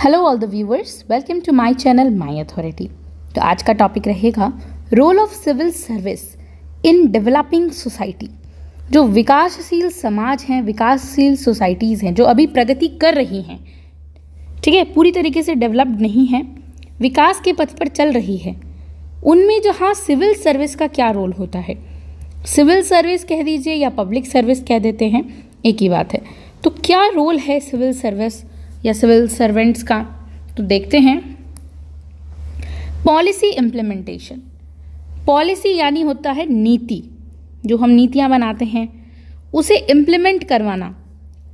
Hello all the viewers, welcome to my channel my authority. तो आज का topic रहेगा role of civil service in developing society. जो विकासशील समाज हैं, विकासशील सोसाइटीज़ हैं जो अभी प्रगति कर रही हैं, ठीक है, पूरी तरीके से डेवलप्ड नहीं हैं, विकास के पथ पर चल रही है, उनमें जहाँ सिविल सर्विस का क्या रोल होता है। सिविल सर्विस कह दीजिए या पब्लिक सर्विस कह देते हैं, एक ही बात है। तो क्या रोल है सिविल सर्विस या सिविल सर्वेंट्स का, तो देखते हैं। Policy implementation. पॉलिसी यानी होता है नीति, जो हम नीतियां बनाते हैं उसे इम्प्लीमेंट करवाना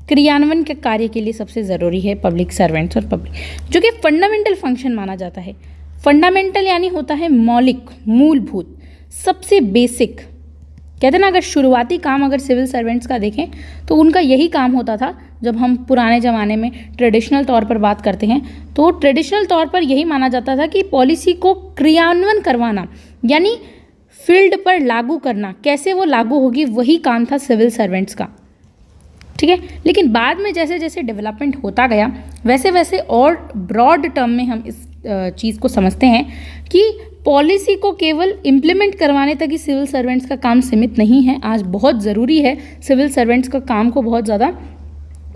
क्रियान्वयन के कार्य के लिए सबसे ज़रूरी है पब्लिक सर्वेंट्स और पब्लिक, जो कि फंडामेंटल फंक्शन माना जाता है। फंडामेंटल यानी होता है मौलिक, मूलभूत, सबसे बेसिक। कहते हैं ना, अगर शुरुआती काम अगर सिविल सर्वेंट्स का देखें तो उनका यही काम होता था। जब हम पुराने ज़माने में ट्रेडिशनल तौर पर बात करते हैं तो ट्रेडिशनल तौर पर यही माना जाता था कि पॉलिसी को क्रियान्वयन करवाना, यानी फील्ड पर लागू करना, कैसे वो लागू होगी, वही काम था सिविल सर्वेंट्स का, ठीक है। लेकिन बाद में जैसे जैसे डेवलपमेंट होता गया वैसे वैसे और ब्रॉड टर्म में हम इस चीज़ को समझते हैं कि पॉलिसी को केवल इम्प्लीमेंट करवाने तक ही सिविल सर्वेंट्स का काम सीमित नहीं है। आज बहुत ज़रूरी है, सिविल सर्वेंट्स का काम को बहुत ज़्यादा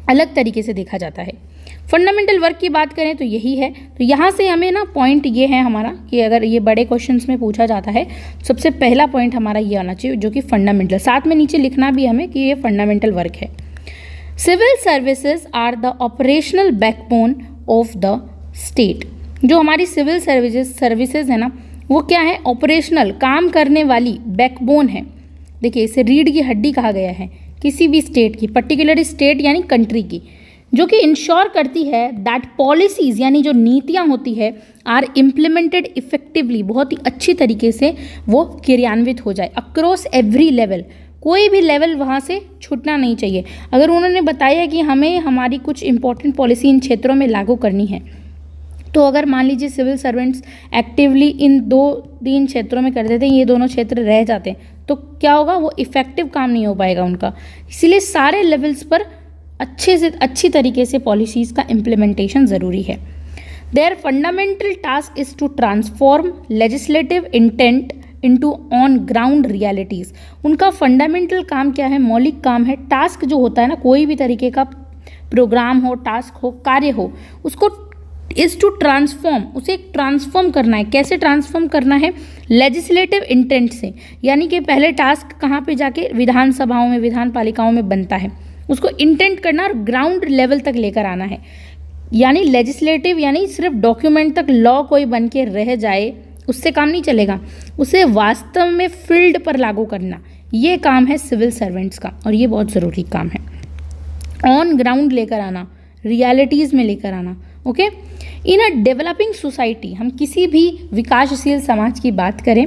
अलग तरीके से देखा जाता है। फंडामेंटल वर्क की बात करें तो यही है। तो यहाँ से हमें ना पॉइंट ये है हमारा कि अगर ये बड़े क्वेश्चंस में पूछा जाता है, सबसे पहला पॉइंट हमारा ये आना चाहिए जो कि फंडामेंटल, साथ में नीचे लिखना भी हमें कि ये फंडामेंटल वर्क है। Civil services are the operational backbone of the state. जो हमारी सिविल सर्विसेज है ना, वो क्या है, ऑपरेशनल, काम करने वाली बैकबोन है। देखिए, इसे रीढ़ की हड्डी कहा गया है किसी भी स्टेट की, पर्टिकुलर स्टेट यानी कंट्री की, जो कि इंश्योर करती है दैट पॉलिसीज़ यानी जो नीतियाँ होती है आर इम्प्लीमेंटेड इफेक्टिवली, बहुत ही अच्छी तरीके से वो क्रियान्वित हो जाए अक्रॉस एवरी लेवल। कोई भी लेवल वहाँ से छूटना नहीं चाहिए। अगर उन्होंने बताया कि हमें हमारी कुछ इंपॉर्टेंट पॉलिसी इन क्षेत्रों में लागू करनी है, तो अगर मान लीजिए सिविल सर्वेंट्स एक्टिवली इन 2-3 क्षेत्रों में कर देते हैं, ये दोनों क्षेत्र रह जाते हैं, तो क्या होगा, वो इफेक्टिव काम नहीं हो पाएगा उनका। इसीलिए सारे लेवल्स पर अच्छे से अच्छी तरीके से पॉलिसीज़ का इम्प्लीमेंटेशन ज़रूरी है। Their fundamental task is to transform legislative intent into on ground realities. उनका फंडामेंटल काम क्या है, मौलिक काम है। टास्क जो होता है ना, कोई भी तरीके का प्रोग्राम हो, टास्क हो, कार्य हो, उसको इज़ टू ट्रांसफॉर्म, उसे ट्रांसफॉर्म करना है। कैसे ट्रांसफॉर्म करना है, लेजिस्लेटिव इंटेंट से, यानी कि पहले टास्क कहाँ पे जाके विधानसभाओं में, विधान पालिकाओं में बनता है, उसको इंटेंट करना और ग्राउंड लेवल तक लेकर आना है। यानी लेजिस्लेटिव यानी सिर्फ डॉक्यूमेंट तक लॉ कोई बन के रह जाए उससे काम नहीं चलेगा, उसे वास्तव में फील्ड पर लागू करना, ये काम है सिविल सर्वेंट्स का, और ये बहुत ज़रूरी काम है। ऑन ग्राउंड लेकर आना, रियलिटीज़ में लेकर आना, okay. In a developing society, हम किसी भी विकासशील समाज की बात करें,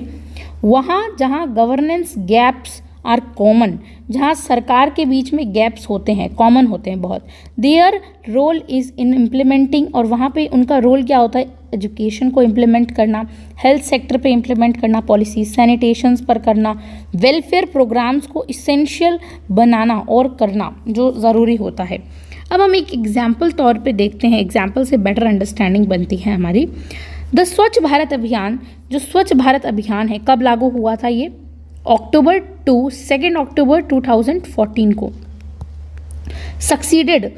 वहाँ जहाँ गवर्नेंस गैप्स आर कॉमन, जहाँ सरकार के बीच में गैप्स होते हैं, कॉमन होते हैं बहुत, their role is in implementing, और वहाँ पे उनका रोल क्या होता है, एजुकेशन को इम्प्लीमेंट करना, हेल्थ सेक्टर पे इम्प्लीमेंट करना, पॉलिसी सैनिटेशंस पर करना, वेलफेयर प्रोग्राम्स को इसेंशियल बनाना और करना जो ज़रूरी होता है। अब हम एक एग्जाम्पल तौर पे देखते हैं, एग्जाम्पल से बेटर अंडरस्टैंडिंग बनती है हमारी। द स्वच्छ भारत अभियान, जो स्वच्छ भारत अभियान है, कब लागू हुआ था ये, 2 अक्टूबर 2014 को सक्सीडेड।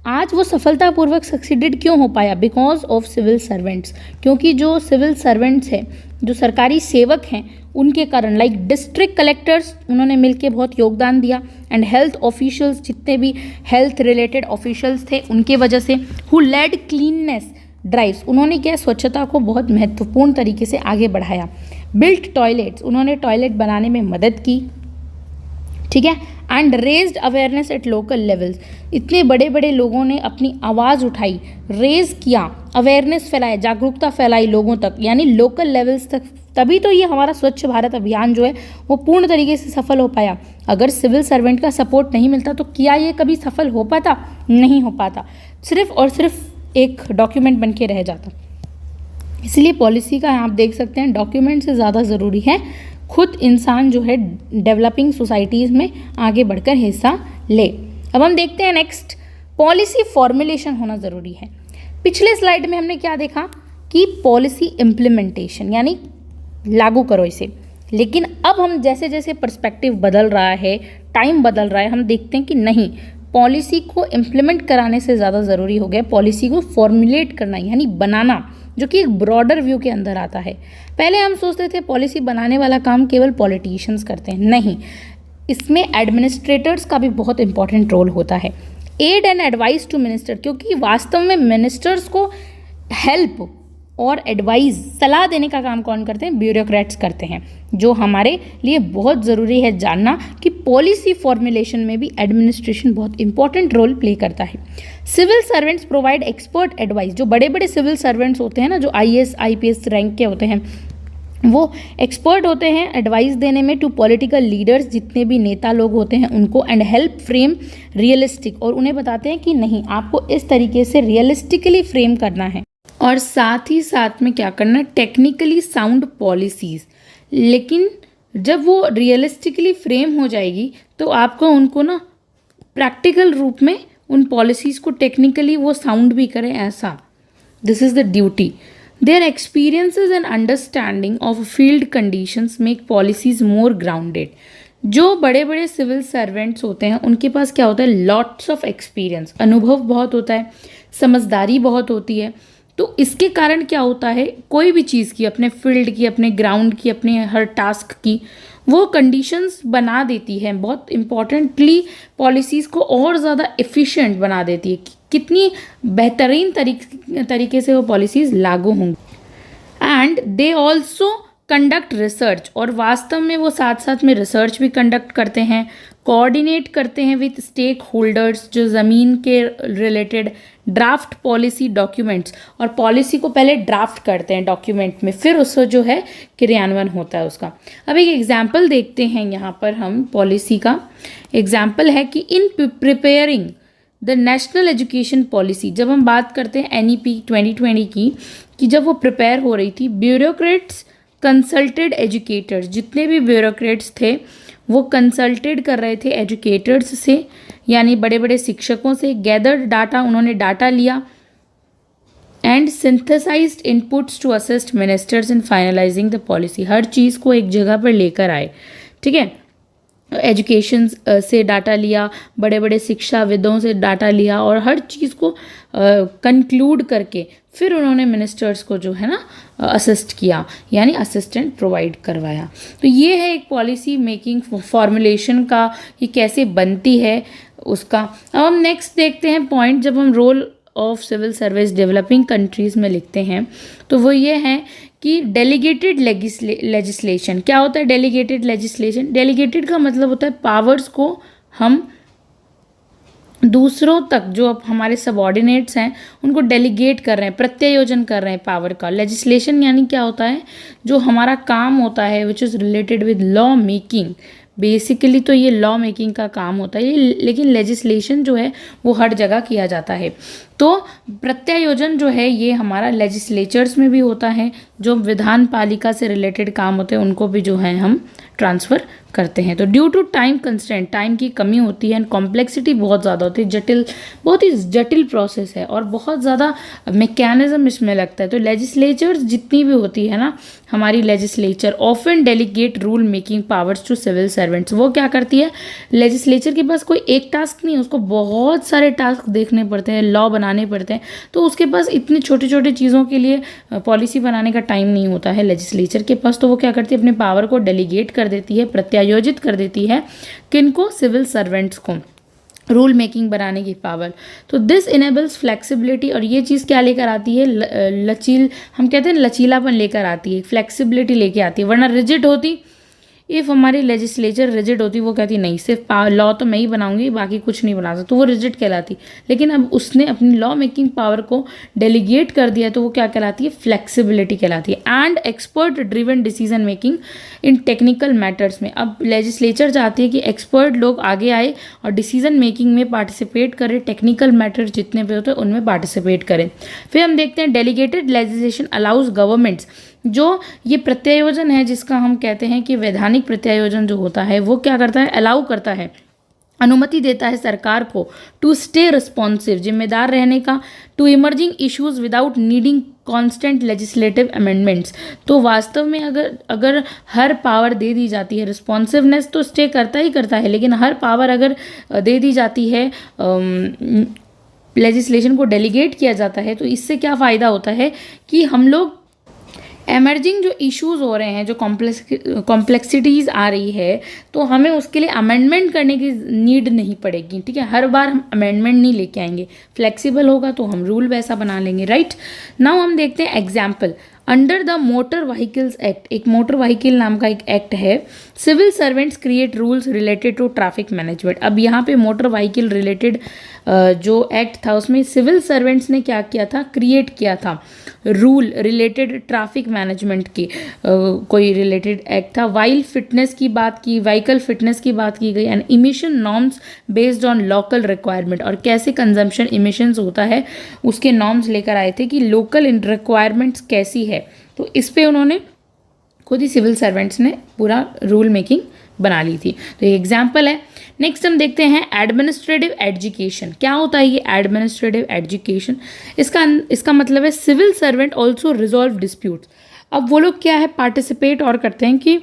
आज वो सफलतापूर्वक सक्सीडेड क्यों हो पाया, बिकॉज ऑफ सिविल सर्वेंट्स, क्योंकि जो सिविल सर्वेंट्स हैं, जो सरकारी सेवक हैं, उनके कारण, लाइक डिस्ट्रिक्ट कलेक्टर्स, उन्होंने मिलके बहुत योगदान दिया, एंड हेल्थ ऑफिशियल्स, जितने भी हेल्थ रिलेटेड ऑफिशियल्स थे, उनके वजह से, हु लेड क्लीननेस ड्राइव्स, उन्होंने क्या, स्वच्छता को बहुत महत्वपूर्ण तरीके से आगे बढ़ाया। बिल्ट टॉयलेट्स, उन्होंने टॉयलेट बनाने में मदद की, ठीक है। And raised awareness at local levels, इतने बड़े बड़े लोगों ने अपनी आवाज़ उठाई, रेज किया, अवेयरनेस फैलाया, जागरूकता फैलाई लोगों तक, यानी लोकल लेवल्स तक, तभी तो ये हमारा स्वच्छ भारत अभियान जो है वो पूर्ण तरीके से सफल हो पाया। अगर सिविल सर्वेंट का सपोर्ट नहीं मिलता तो क्या ये कभी सफल हो पाता, नहीं हो पाता, सिर्फ और सिर्फ एक डॉक्यूमेंट बन के रह जाता। इसलिए पॉलिसी का आप देख सकते हैं, डॉक्यूमेंट से ज़्यादा ज़रूरी है खुद इंसान जो है डेवलपिंग सोसाइटीज़ में आगे बढ़कर हिस्सा ले। अब हम देखते हैं नेक्स्ट, पॉलिसी फॉर्मुलेशन होना ज़रूरी है। पिछले स्लाइड में हमने क्या देखा कि पॉलिसी इम्प्लीमेंटेशन यानी लागू करो इसे, लेकिन अब हम जैसे जैसे पर्सपेक्टिव बदल रहा है, टाइम बदल रहा है, हम देखते हैं कि नहीं, पॉलिसी को इम्प्लीमेंट कराने से ज़्यादा ज़रूरी हो गया पॉलिसी को फॉर्मुलेट करना यानी बनाना, जो कि एक ब्रॉडर व्यू के अंदर आता है। पहले हम सोचते थे पॉलिसी बनाने वाला काम केवल पॉलिटिशियंस करते हैं, नहीं, इसमें एडमिनिस्ट्रेटर्स का भी बहुत इंपॉर्टेंट रोल होता है। Aid and advice to minister, क्योंकि वास्तव में मिनिस्टर्स को हेल्प और एडवाइस सलाह देने का काम कौन करते हैं? ब्यूरोक्रेट्स करते हैं, जो हमारे लिए बहुत ज़रूरी है जानना कि पॉलिसी फॉर्मुलेशन में भी एडमिनिस्ट्रेशन बहुत इंपॉर्टेंट रोल प्ले करता है। Civil servants provide expert advice, जो बड़े बड़े सिविल सर्वेंट्स होते हैं ना, जो IAS IPS रैंक के होते हैं, वो एक्सपर्ट होते हैं एडवाइस देने में टू पॉलिटिकल लीडर्स, जितने भी नेता लोग होते हैं उनको, एंड हेल्प फ्रेम रियलिस्टिक, और उन्हें बताते हैं कि नहीं, आपको इस तरीके से रियलिस्टिकली फ्रेम करना है, और साथ ही साथ में क्या करना है, टेक्निकली साउंड पॉलिसीज़। लेकिन जब वो रियलिस्टिकली फ्रेम हो जाएगी तो आपको उनको ना प्रैक्टिकल रूप में उन पॉलिसीज़ को टेक्निकली वो साउंड भी करें, ऐसा, this is the duty. Their experiences and understanding of field conditions make policies more grounded. जो बड़े बड़े सिविल सर्वेंट्स होते हैं उनके पास क्या होता है, लॉट्स ऑफ एक्सपीरियंस, अनुभव बहुत होता है, समझदारी बहुत होती है। तो इसके कारण क्या होता है, कोई भी चीज़ की, अपने फील्ड की, अपने ग्राउंड की, अपने हर टास्क की वो कंडीशंस बना देती है, बहुत इम्पॉर्टेंटली पॉलिसीज़ को और ज़्यादा एफिशिएंट बना देती है, कितनी बेहतरीन तरीके से वो पॉलिसीज़ लागू होंगी। And they also conduct research, और वास्तव में वो साथ साथ में रिसर्च भी कंडक्ट करते हैं, कोऑर्डिनेट करते हैं विथ स्टेक होल्डर्स, जो ज़मीन के रिलेटेड ड्राफ्ट पॉलिसी डॉक्यूमेंट्स, और पॉलिसी को पहले ड्राफ्ट करते हैं डॉक्यूमेंट में, फिर उसको जो है क्रियान्वयन होता है उसका। अब एक एग्जाम्पल देखते हैं यहाँ पर हम, पॉलिसी का एग्जाम्पल है कि in preparing the national education policy, जब हम बात करते हैं NEP 2020 की, कि जब वो प्रिपेयर हो रही थी, ब्यूरोक्रेट्स कंसल्टेड एजुकेटर्स, जितने भी ब्यूरोक्रेट्स थे वो कंसल्टेड कर रहे थे एजुकेटर्स से, यानी बड़े बड़े शिक्षकों से, गैदर्ड डाटा, उन्होंने डाटा लिया, and synthesised inputs to assist ministers in finalising the policy, हर चीज़ को एक जगह पर लेकर आए, ठीक है, एजुकेशन से डाटा लिया, बड़े बड़े शिक्षाविदों से डाटा लिया, और हर चीज़ को कंक्लूड करके फिर उन्होंने मिनिस्टर्स को जो है ना असिस्ट किया, यानी असिस्टेंट प्रोवाइड करवाया। तो ये है एक पॉलिसी मेकिंग फॉर्मुलेशन का, ये कैसे बनती है उसका। अब हम नेक्स्ट देखते हैं पॉइंट, जब हम role of civil service developing countries में लिखते हैं तो वो ये है कि डेलीगेटेड लेजिस्लेशन। क्या होता है डेलीगेटेड लेजिस्लेशन? डेलीगेटेड का मतलब होता है पावर्स को हम दूसरों तक, जो अब हमारे सबऑर्डिनेट्स हैं उनको डेलीगेट कर रहे हैं, प्रत्यायोजन कर रहे हैं पावर का। लेजिस्लेशन यानी क्या होता है, जो हमारा काम होता है which is related with law making, basically तो ये लॉ मेकिंग का काम होता है, लेकिन लेजिस्लेशन जो है वो हर जगह किया जाता है। तो प्रत्यायोजन जो है ये हमारा लेजिस्लेचर्स में भी होता है, जो विधान पालिका से रिलेटेड काम होते हैं उनको भी जो है हम ट्रांसफ़र करते हैं। तो due to time constraint, time की कमी होती है एंड कॉम्प्लेक्सिटी बहुत ज़्यादा होती है, बहुत ही जटिल प्रोसेस है और बहुत ज़्यादा मैकेनिज्म इसमें लगता है। तो लेजिस्लेचर्स जितनी भी होती है ना हमारी legislature, often delegate rule making powers to civil servants. वो क्या करती है, लेजिस्लेचर के पास कोई एक टास्क नहीं, उसको बहुत सारे टास्क देखने पड़ते हैं, लॉ बनाने पड़ते हैं, तो उसके पास इतनी छोटी छोटी चीज़ों के लिए पॉलिसी बनाने का टाइम नहीं होता है लेजिस्लेचर के पास। तो वो क्या करती है, अपने पावर को डेलीगेट कर देती है, प्रत्यायोजित कर देती है, किनको, सिविल सर्वेंट्स को, रूल मेकिंग बनाने की पावर। तो दिस इनेबल्स फ्लेक्सिबिलिटी, और ये चीज़ क्या लेकर आती है, हम कहते हैं लचीलापन लेकर आती है, फ्लेक्सिबिलिटी लेके आती है। वरना रिजिड होती, इफ़ हमारी लेजिस्लेचर रिजिड होती, वो कहती नहीं सिर्फ लॉ तो मैं ही बनाऊंगी, बाकी कुछ नहीं बना सकता, तो वो रिजिड कहलाती। लेकिन अब उसने अपनी लॉ मेकिंग पावर को डेलीगेट कर दिया, तो वो क्या कहलाती है, फ्लेक्सिबिलिटी कहलाती है। And expert driven decision making in technical matters में, अब लेजिस्लेचर चाहती है कि एक्सपर्ट लोग आगे आए और डिसीजन मेकिंग में पार्टिसिपेट करें, टेक्निकल मैटर्स जितने भी होते हैं उनमें पार्टिसिपेट करें। फिर हम देखते हैं डेलीगेटेड लेजिस्लेशन अलाउज गवर्नमेंट्स, जो ये प्रत्यायोजन है जिसका हम कहते हैं कि वैधानिक प्रत्यायोजन जो होता है वो क्या करता है, अलाउ करता है अनुमति देता है सरकार को टू स्टे रिस्पॉन्सिव, जिम्मेदार रहने का, to emerging issues without needing constant legislative amendments. तो वास्तव में अगर हर पावर दे दी जाती है, रिस्पॉन्सिवनेस तो स्टे करता ही करता है, लेकिन हर पावर अगर दे दी जाती है, लेजिस्लेशन को डेलीगेट किया जाता है, तो इससे क्या फ़ायदा होता है कि हम लोग एमर्जिंग जो इश्यूज हो रहे हैं, जो कॉम्प्लेक्सिटीज़ आ रही है, तो हमें उसके लिए अमेंडमेंट करने की नीड नहीं पड़ेगी। ठीक है, हर बार हम अमेंडमेंट नहीं लेके आएंगे, फ्लेक्सिबल होगा तो हम रूल वैसा बना लेंगे। राइट नाउ हम देखते हैं example. Under the motor vehicles act, एक मोटर व्हीकल नाम का एक एक्ट है, civil servants create rules related to traffic management. अब यहाँ पे मोटर व्हीकल रिलेटेड जो एक्ट था उसमें सिविल सर्वेंट्स ने क्या किया था, क्रिएट किया था रूल रिलेटेड ट्रैफिक मैनेजमेंट की, कोई रिलेटेड एक्ट था। व्हीकल फिटनेस की बात की गई, and emission norms based on local requirement, और कैसे कंजम्पशन इमिशंस होता है उसके नॉर्म्स लेकर आए थे कि लोकल रिक्वायरमेंट्स कैसी है। तो इस पे उन्होंने खुद ही सिविल सर्वेंट्स ने पूरा रूल मेकिंग बना ली थी। तो ये एग्जाम्पल है। नेक्स्ट हम देखते हैं एडमिनिस्ट्रेटिव एजुकेशन। क्या होता है ये एडमिनिस्ट्रेटिव एजुकेशन? इसका मतलब है civil servant also resolve disputes. अब वो लोग क्या है, पार्टिसिपेट और करते हैं कि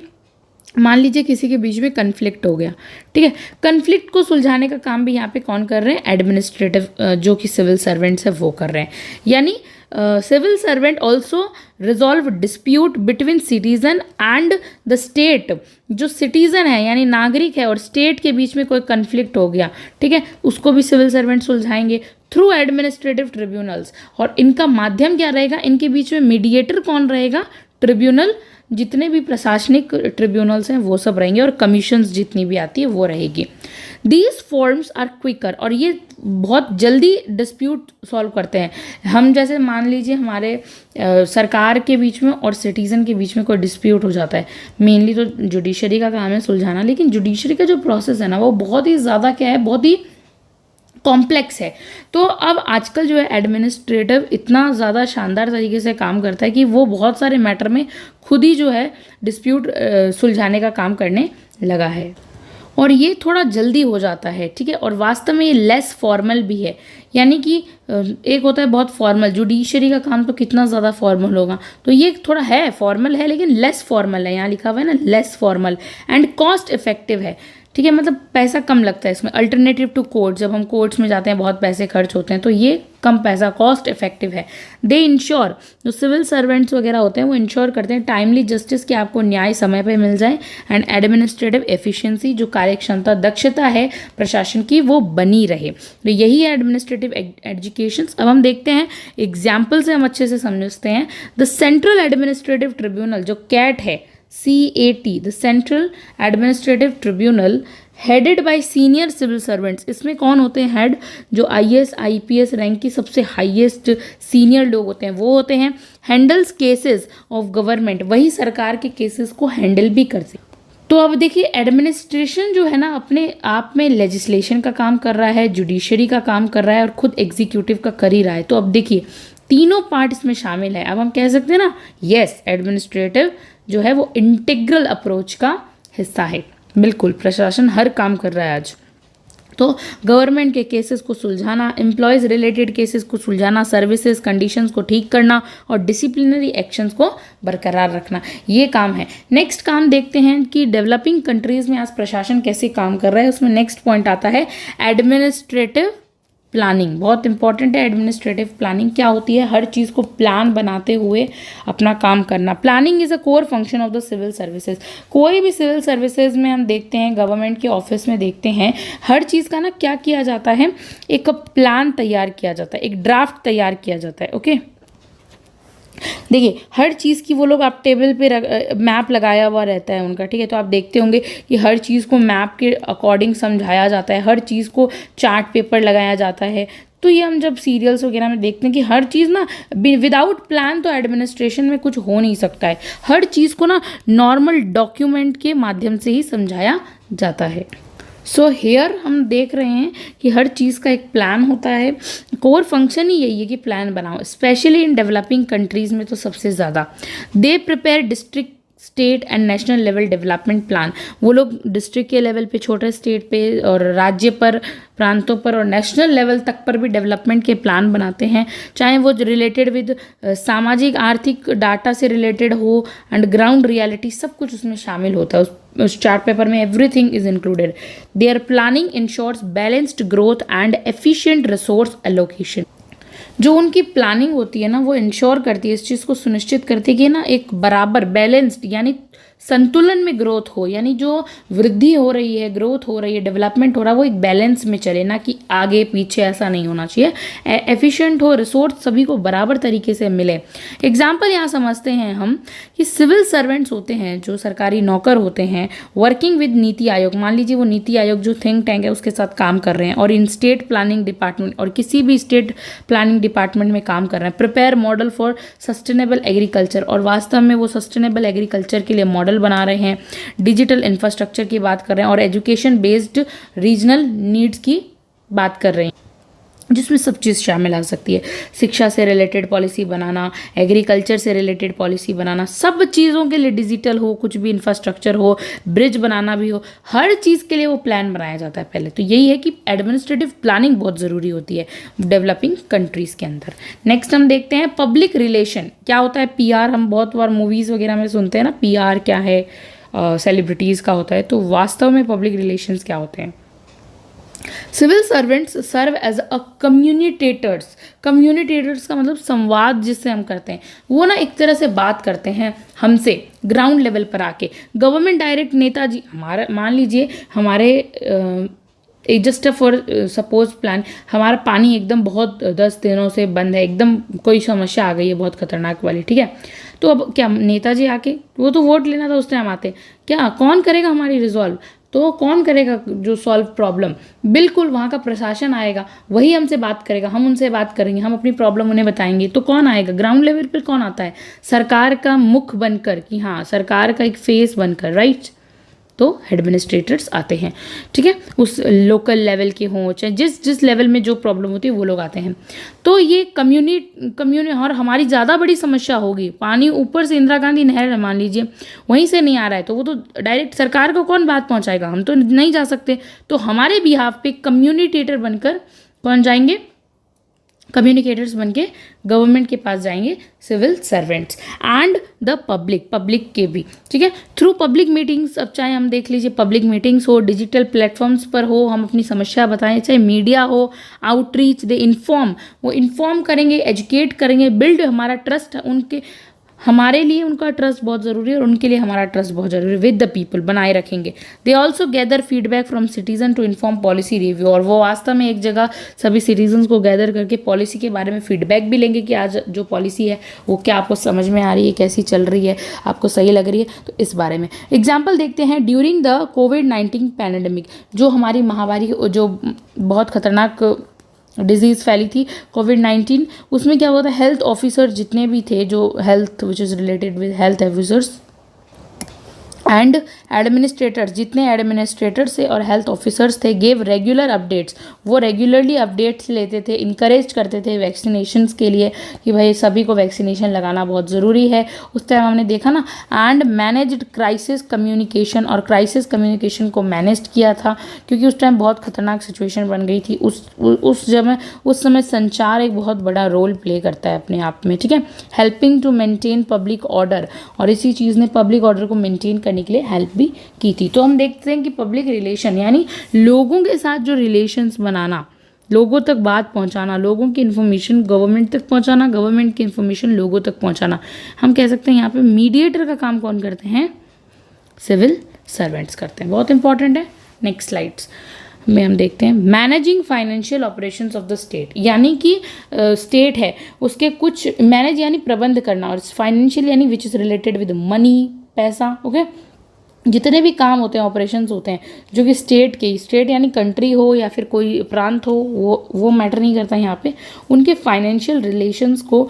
मान लीजिए किसी के बीच में कन्फ्लिक्ट हो गया, ठीक है, कन्फ्लिक्ट को सुलझाने का काम भी यहाँ पे कौन कर रहे हैं, एडमिनिस्ट्रेटिव जो कि सिविल सर्वेंट्स है वो कर रहे हैं। यानी civil servant also resolve dispute between citizen and the state. जो सिटीजन है यानी नागरिक है और स्टेट के बीच में कोई कन्फ्लिक्ट हो गया, ठीक है, उसको भी सिविल सर्वेंट सुलझाएंगे थ्रू एडमिनिस्ट्रेटिव ट्रिब्यूनल्स। और इनका माध्यम क्या रहेगा, इनके बीच में मीडिएटर कौन रहेगा, ट्रिब्यूनल, जितने भी प्रशासनिक ट्रिब्यूनल्स हैं वो सब रहेंगे, और कमीशंस जितनी भी आती है वो रहेगी। दीज फॉर्म्स आर क्विकर, और ये बहुत जल्दी डिस्प्यूट सॉल्व करते हैं। हम जैसे मान लीजिए हमारे सरकार के बीच में और सिटीज़न के बीच में कोई डिस्प्यूट हो जाता है, मेनली तो जुडिशरी का काम है सुलझाना, लेकिन जुडिशरी का जो प्रोसेस है ना वो बहुत ही ज़्यादा क्या है, बहुत ही कॉम्प्लेक्स है। तो अब आजकल जो है एडमिनिस्ट्रेटिव इतना ज़्यादा शानदार तरीके से काम करता है कि वो बहुत सारे मैटर में खुद ही जो है डिस्प्यूट सुलझाने का काम करने लगा है, और ये थोड़ा जल्दी हो जाता है। ठीक है, और वास्तव में ये लेस फॉर्मल भी है। यानी कि एक होता है बहुत फॉर्मल, जुडिशरी का काम तो कितना ज़्यादा फॉर्मल होगा, तो ये थोड़ा है फॉर्मल है लेकिन लेस फॉर्मल है। यहाँ लिखा हुआ है ना less formal, and cost effective है। ठीक है, मतलब पैसा कम लगता है इसमें, अल्टरनेटिव टू कोर्ट। जब हम कोर्ट्स में जाते हैं बहुत पैसे खर्च होते हैं, तो ये कम पैसा, कॉस्ट इफेक्टिव है। दे इंश्योर, जो सिविल सर्वेंट्स वगैरह होते हैं वो इंश्योर करते हैं टाइमली जस्टिस, कि आपको न्याय समय पे मिल जाए, एंड एडमिनिस्ट्रेटिव एफिशिएंसी, जो कार्यक्षमता दक्षता है प्रशासन की वो बनी रहे। तो यही है एडमिनिस्ट्रेटिव एजुकेशन। अब हम देखते हैं एग्जाम्पल से हम अच्छे से समझते हैं। द सेंट्रल एडमिनिस्ट्रेटिव ट्रिब्यूनल, जो कैट है, CAT, the central administrative tribunal, headed by senior civil servants. इसमें कौन होते हैं हेड, जो IAS IPS रैंक की सबसे हाईएस्ट सीनियर लोग होते हैं वो होते हैं। हैंडल्स केसेस ऑफ गवर्नमेंट, वही सरकार के केसेस को हैंडल भी करते। तो अब देखिए एडमिनिस्ट्रेशन जो है ना अपने आप में लेजिस्लेशन का काम कर रहा है, जुडिशरी का काम कर रहा है, और खुद एग्जीक्यूटिव का कर ही रहा है। तो अब देखिए तीनों पार्ट इसमें शामिल है। अब हम कह सकते हैं ना यस, एडमिनिस्ट्रेटिव जो है वो इंटीग्रल अप्रोच का हिस्सा है। बिल्कुल, प्रशासन हर काम कर रहा है आज। तो गवर्नमेंट के केसेस को सुलझाना, एम्प्लॉयज़ रिलेटेड केसेस को सुलझाना, सर्विसेज कंडीशंस को ठीक करना, और डिसिप्लिनरी एक्शंस को बरकरार रखना, ये काम है। नेक्स्ट काम देखते हैं कि डेवलपिंग कंट्रीज में आज प्रशासन कैसे काम कर रहा है। उसमें नेक्स्ट पॉइंट आता है एडमिनिस्ट्रेटिव प्लानिंग। बहुत इंपॉर्टेंट है एडमिनिस्ट्रेटिव प्लानिंग। क्या होती है, हर चीज़ को प्लान बनाते हुए अपना काम करना। Planning is a core function of the civil services. कोई भी सिविल सर्विसेज में हम देखते हैं, गवर्नमेंट के ऑफिस में देखते हैं, हर चीज़ का ना क्या किया जाता है, एक प्लान तैयार किया जाता है, एक ड्राफ्ट तैयार किया जाता है। ओके, देखिए हर चीज़ की वो लोग आप टेबल पे मैप लगाया हुआ रहता है उनका, ठीक है। तो आप देखते होंगे कि हर चीज़ को मैप के अकॉर्डिंग समझाया जाता है, हर चीज़ को चार्ट पेपर लगाया जाता है। तो ये हम जब सीरियल्स वगैरह में देखते हैं कि हर चीज़ ना विदाउट प्लान तो एडमिनिस्ट्रेशन में कुछ हो नहीं सकता है। हर चीज़ को ना नॉर्मल डॉक्यूमेंट के माध्यम से ही समझाया जाता है। सो हेयर हम देख रहे हैं कि हर चीज़ का एक प्लान होता है। कोर फंक्शन ही यही है कि प्लान बनाओ, स्पेशली इन डेवलपिंग कंट्रीज़ में तो सबसे ज़्यादा। They prepare district state and national level development plan. वो लोग डिस्ट्रिक्ट के लेवल पे, छोटे स्टेट पे और राज्य पर, प्रांतों पर और नेशनल लेवल तक पर भी डेवलपमेंट के प्लान बनाते हैं, चाहे वो रिलेटेड विद सामाजिक आर्थिक डाटा से रिलेटेड हो एंड ग्राउंड रियलिटी, सब कुछ उसमें शामिल होता है। उस चार्ट पेपर में everything is included. There planning insures balanced growth and efficient resource allocation. जो उनकी प्लानिंग होती है ना, वो इंश्योर करती है, इस चीज़ को सुनिश्चित करती है कि ना एक बराबर बैलेंस्ड यानी संतुलन में ग्रोथ हो, यानी जो वृद्धि हो रही है, ग्रोथ हो रही है, डेवलपमेंट हो रहा है, वो एक बैलेंस में चले, ना कि आगे पीछे, ऐसा नहीं होना चाहिए। एफिशिएंट हो, रिसोर्स सभी को बराबर तरीके से मिले। एग्जाम्पल यहाँ समझते हैं हम कि सिविल सर्वेंट्स होते हैं, जो सरकारी नौकर होते हैं, वर्किंग विद नीति आयोग, मान लीजिए वो नीति आयोग जो थिंक टैंक है उसके साथ काम कर रहे हैं, और इन स्टेट प्लानिंग डिपार्टमेंट और किसी भी स्टेट प्लानिंग डिपार्टमेंट में काम कर रहे हैं, prepare model for sustainable agriculture, और वास्तव में वो सस्टेनेबल एग्रीकल्चर के लिए मॉडल बना रहे हैं, डिजिटल इंफ्रास्ट्रक्चर की बात कर रहे हैं, और एजुकेशन बेस्ड रीजनल नीड्स की बात कर रहे हैं, जिसमें सब चीज़ शामिल आ सकती है। शिक्षा से रिलेटेड पॉलिसी बनाना, एग्रीकल्चर से रिलेटेड पॉलिसी बनाना, सब चीज़ों के लिए डिजिटल हो, कुछ भी इंफ्रास्ट्रक्चर हो, ब्रिज बनाना भी हो, हर चीज़ के लिए वो प्लान बनाया जाता है पहले। तो यही है कि एडमिनिस्ट्रेटिव प्लानिंग बहुत ज़रूरी होती है डेवलपिंग कंट्रीज़ के अंदर। नेक्स्ट हम देखते हैं पब्लिक रिलेशन क्या होता है। पीआर हम बहुत बार मूवीज़ वगैरह में सुनते हैं ना, पीआर क्या है, सेलिब्रिटीज़ का होता है, तो वास्तव में पब्लिक रिलेशंस क्या होते हैं। Civil servants serve as a communicators. Communicators का मतलब संवाद जिससे हम करते हैं, वो ना एक तरह से बात करते हैं हमसे ग्राउंड लेवल पर आके। गवर्नमेंट डायरेक्ट नेताजी, हमारा मान लीजिए हमारे जस्ट फॉर सपोज प्लान, हमारा पानी एकदम बहुत 10 दिनों से बंद है, एकदम कोई समस्या आ गई है बहुत खतरनाक वाली, ठीक है। तो अब क्या नेताजी आके, वो तो वोट लेना था उस टाइम आते, क्या कौन करेगा हमारी रिजॉल्व, तो कौन करेगा जो सॉल्व प्रॉब्लम, बिल्कुल वहाँ का प्रशासन आएगा, वही हमसे बात करेगा, हम उनसे बात करेंगे, हम अपनी प्रॉब्लम उन्हें बताएंगे। तो कौन आएगा ग्राउंड लेवल पर, कौन आता है, सरकार का मुख बनकर, कि हाँ सरकार का एक फेस बनकर, राइट। तो एडमिनिस्ट्रेटर्स आते हैं, ठीक है, उस लोकल लेवल के हों, चाहे जिस लेवल में जो प्रॉब्लम होती है वो लोग आते हैं। तो ये कम्युनिटी और हमारी ज़्यादा बड़ी समस्या होगी, पानी ऊपर से इंदिरा गांधी नहर मान लीजिए वहीं से नहीं आ रहा है, तो वो तो डायरेक्ट सरकार को कौन बात पहुंचाएगा, हम तो नहीं जा सकते। तो हमारे बिहाफ पे कम्युनिकेटर बनकर कौन जाएंगे, कम्युनिकेटर्स बनके गवर्नमेंट के पास जाएंगे civil servants and the public के भी, ठीक है, थ्रू पब्लिक मीटिंग्स। अब चाहे हम देख लीजिए पब्लिक मीटिंग्स हो, डिजिटल प्लेटफॉर्म्स पर हो, हम अपनी समस्या बताएं, चाहे मीडिया हो, आउटरीच, दे इन्फॉर्म, वो इन्फॉर्म करेंगे, एजुकेट करेंगे, बिल्ड हमारा ट्रस्ट उनके, हमारे लिए उनका ट्रस्ट बहुत ज़रूरी है और उनके लिए हमारा ट्रस्ट बहुत ज़रूरी है, विद द पीपल बनाए रखेंगे। They also gather feedback from citizen to inform policy review, और वो वास्तव में एक जगह सभी सिटीजन्स को गैदर करके पॉलिसी के बारे में फीडबैक भी लेंगे कि आज जो पॉलिसी है वो क्या आपको समझ में आ रही है, कैसी चल रही है, आपको सही लग रही है, तो इस बारे में। एग्जाम्पल देखते हैं, ड्यूरिंग द कोविड-19 पैंडेमिक, जो हमारी महामारी, जो बहुत खतरनाक डिजीज़ फैली थी कोविड-19, उसमें क्या हुआ था, हेल्थ ऑफिसर जितने भी थे, जो health which is related with health officers and administrators, जितने एडमिनिस्ट्रेटर्स थे और हेल्थ ऑफिसर्स थे, गेव रेगुलर अपडेट्स, वो रेगुलरली अपडेट्स लेते थे, इनकरेज करते थे वैक्सीनेशंस के लिए कि भाई सभी को वैक्सीनेशन लगाना बहुत ज़रूरी है। उस टाइम हमने देखा ना, एंड मैनेज्ड क्राइसिस कम्युनिकेशन, और क्राइसिस कम्युनिकेशन को मैनेज किया था, क्योंकि उस टाइम बहुत खतरनाक सिचुएशन बन गई थी। उस समय संचार एक बहुत बड़ा रोल प्ले करता है अपने आप में, ठीक है। Helping to maintain public order, और इसी चीज़ ने पब्लिक ऑर्डर को मेंटेन करने के लिए हेल्प भी की थी। तो हम देखते हैं कि पब्लिक रिलेशन यानी लोगों के साथ जो रिलेशंस बनाना, लोगों तक बात पहुंचाना, लोगों की इन्फॉर्मेशन गवर्नमेंट तक पहुंचाना, गवर्नमेंट की इन्फॉर्मेशन लोगों तक पहुंचाना, हम कह सकते हैं यहाँ पे मीडिएटर का काम कौन करते हैं, सिविल सर्वेंट्स करते हैं, बहुत इंपॉर्टेंट है। नेक्स्ट स्लाइड्स में हम देखते हैं managing financial operations of the state, यानी कि स्टेट है उसके कुछ मैनेज यानी प्रबंध करना, और फाइनेंशियल यानी which is related with money, पैसा, ओके। जितने भी काम होते हैं, ऑपरेशंस होते हैं जो कि स्टेट यानी कंट्री हो या फिर कोई प्रांत हो, वो मैटर नहीं करता यहाँ पे, उनके फाइनेंशियल रिलेशंस को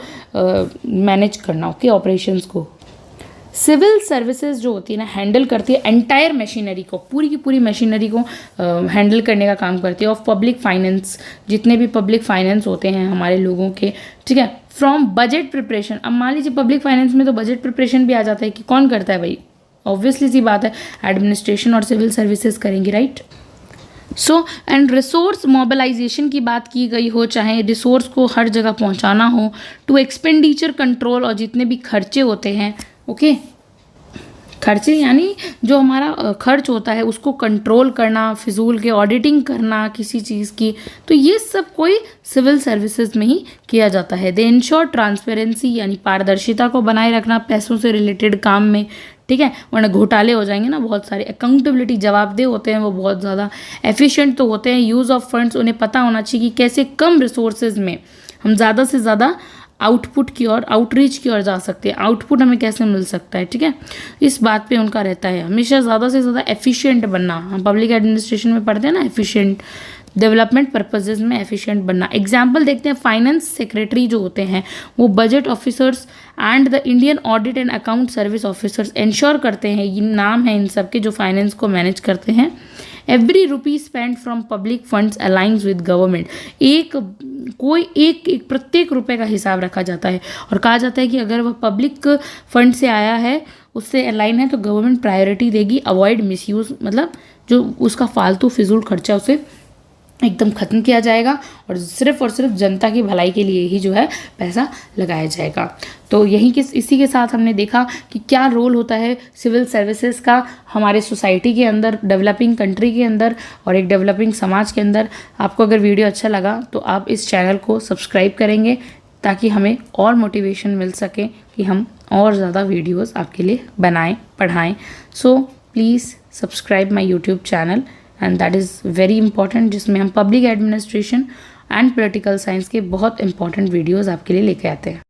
मैनेज करना, ओके, ऑपरेशंस को। सिविल सर्विसेज जो होती है ना, हैंडल करती है एंटायर मशीनरी को, पूरी की पूरी मशीनरी को हैंडल करने का काम करती है, ऑफ पब्लिक फाइनेंस, जितने भी पब्लिक फाइनेंस होते हैं हमारे लोगों के, ठीक है। फ्रॉम बजट प्रिपरेशन, अब मान लीजिए पब्लिक फाइनेंस में तो बजट प्रिपरेशन भी आ जाता है कि कौन करता है भाई, ऑब्वियसली सी बात है, एडमिनिस्ट्रेशन और सिविल सर्विसेज करेंगी, right. So and resource mobilisation की बात की गई हो, चाहे रिसोर्स को हर जगह पहुंचाना हो, टू एक्सपेंडिचर कंट्रोल, और जितने भी खर्चे होते हैं, ओके, खर्चे यानी जो हमारा खर्च होता है उसको कंट्रोल करना, फिजूल के ऑडिटिंग करना किसी चीज़ की, तो ये सब कोई सिविल सर्विसेज में ही किया जाता है। दे इंश्योर ट्रांसपेरेंसी यानी पारदर्शिता को बनाए रखना पैसों से रिलेटेड काम में, ठीक है, वरना घोटाले हो जाएंगे ना बहुत सारे। अकाउंटेबिलिटी, जवाबदेह होते हैं वो, बहुत ज़्यादा एफिशिएंट तो होते हैं। यूज़ ऑफ फंड्स, उन्हें पता होना चाहिए कि कैसे कम रिसोर्सेज में हम ज़्यादा से ज़्यादा आउटपुट की ओर, आउटरीच की ओर जा सकते हैं, आउटपुट हमें कैसे मिल सकता है, ठीक है, इस बात पे उनका रहता है हमेशा ज़्यादा से ज़्यादा एफिशिएंट बनना। हम पब्लिक एडमिनिस्ट्रेशन में पढ़ते हैं ना, एफिशिएंट, डेवलपमेंट पर्पजेज में एफिशिएंट बनना। एग्जाम्पल देखते हैं, फाइनेंस सेक्रेटरी जो होते हैं वो budget officers and the Indian audit and account service officers ensure करते हैं, ये नाम है इन सब के, जो फाइनेंस को मैनेज करते हैं। Every rupee spend from public funds aligns with government, एक प्रत्येक रुपए का हिसाब रखा जाता है और कहा जाता है कि अगर वह पब्लिक फंड से आया है, उससे अलाइन है, तो गवर्नमेंट प्रायोरिटी देगी। अवॉइड मिसयूज, मतलब जो उसका फालतू फिजूल खर्चा उसे एकदम ख़त्म किया जाएगा और सिर्फ जनता की भलाई के लिए ही जो है पैसा लगाया जाएगा। तो इसी के साथ हमने देखा कि क्या रोल होता है सिविल सर्विसेज का हमारे सोसाइटी के अंदर, डेवलपिंग कंट्री के अंदर और एक डेवलपिंग समाज के अंदर। आपको अगर वीडियो अच्छा लगा तो आप इस चैनल को सब्सक्राइब करेंगे ताकि हमें और मोटिवेशन मिल सके कि हम और ज़्यादा वीडियोज़ आपके लिए बनाएं, पढ़ाएँ। So please subscribe my YouTube channel and that is very important, जिसमें हम public administration and political science के बहुत इंपॉर्टेंट वीडियोज़ आपके लिए लेके आते हैं।